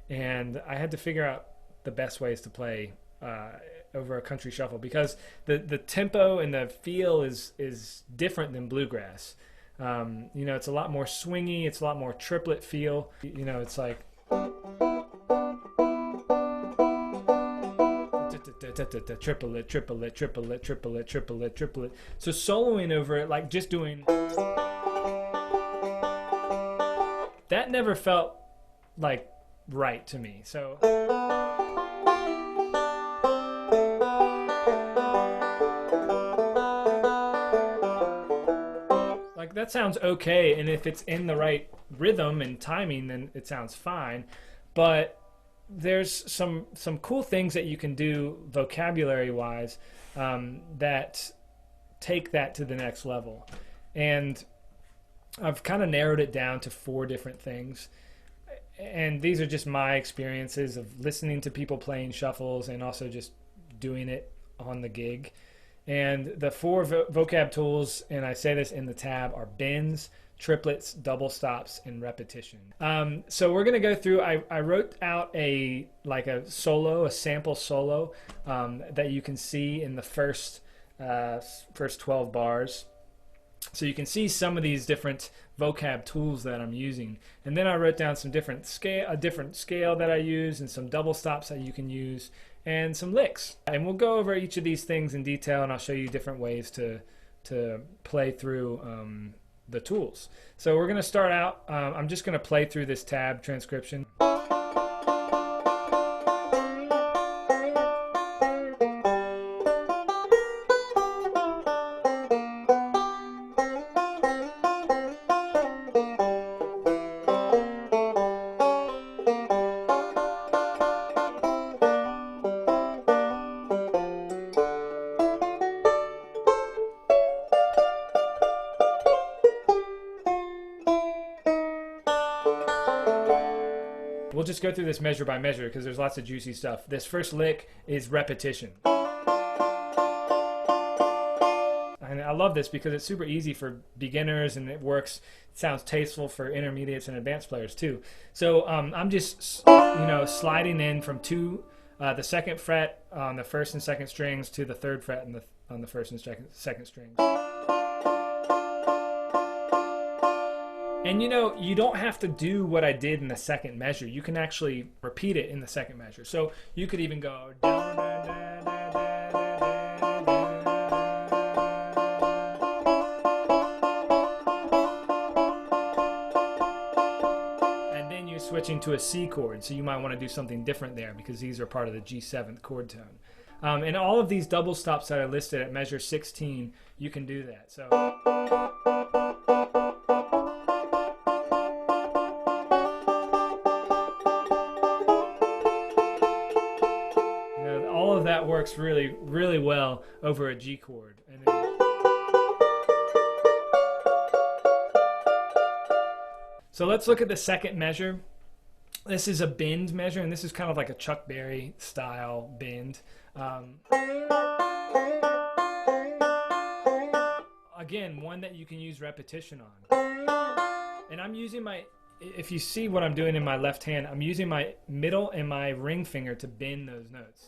And I had to figure out the best ways to play over a country shuffle because the tempo and the feel is different than bluegrass. You know, it's a lot more swingy. It's a lot more triplet feel. You know, it's like triplet, triplet, triplet, triplet, triplet, triplet. So soloing over it, like just doing that, never felt like right to me. So like that sounds okay, and if it's in the right rhythm and timing, then it sounds fine. But there's some cool things that you can do vocabulary wise that take that to the next level. And I've kind of narrowed it down to 4 different things. And these are just my experiences of listening to people playing shuffles and also just doing it on the gig. And the 4 vocab tools, and I say this in the tab, are bends, triplets, double stops, and repetition. So we're going to go through, I wrote out a sample solo that you can see in the first 12 bars. So you can see some of these different vocab tools that I'm using. And then I wrote down some a different scale that I use, and some double stops that you can use, and some licks. And we'll go over each of these things in detail, and I'll show you different ways to play through the tools. So we're going to start out, I'm just going to play through this tab transcription. We'll just go through this measure by measure because there's lots of juicy stuff. This first lick is repetition. And I love this because it's super easy for beginners, and it works. It sounds tasteful for intermediates and advanced players too. So I'm just sliding in from the 2nd fret on the 1st and 2nd strings to the 3rd fret on the 1st and 2nd strings. And you don't have to do what I did in the 2nd measure. You can actually repeat it in the 2nd measure. So you could even go down, and then you're switching to a C chord. So you might want to do something different there because these are part of the G7th chord tone. And all of these double stops that I listed at measure 16, you can do that. So. That works really, really well over a G chord. And then... So let's look at the 2nd measure. This is a bend measure, and this is kind of like a Chuck Berry style bend. Again, one that you can use repetition on. And I'm using if you see what I'm doing in my left hand, I'm using my middle and my ring finger to bend those notes.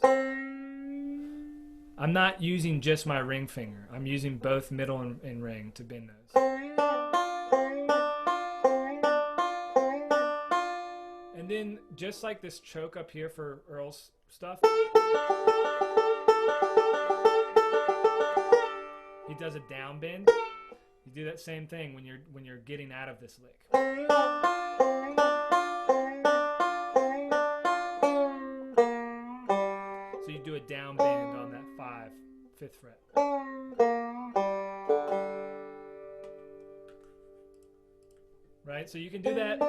I'm not using just my ring finger. I'm using both middle and ring to bend those. And then just like this choke up here for Earl's stuff, he does a down bend. You do that same thing when you're getting out of this lick. So you do a down bend on that 5th fret. Right? So you can do that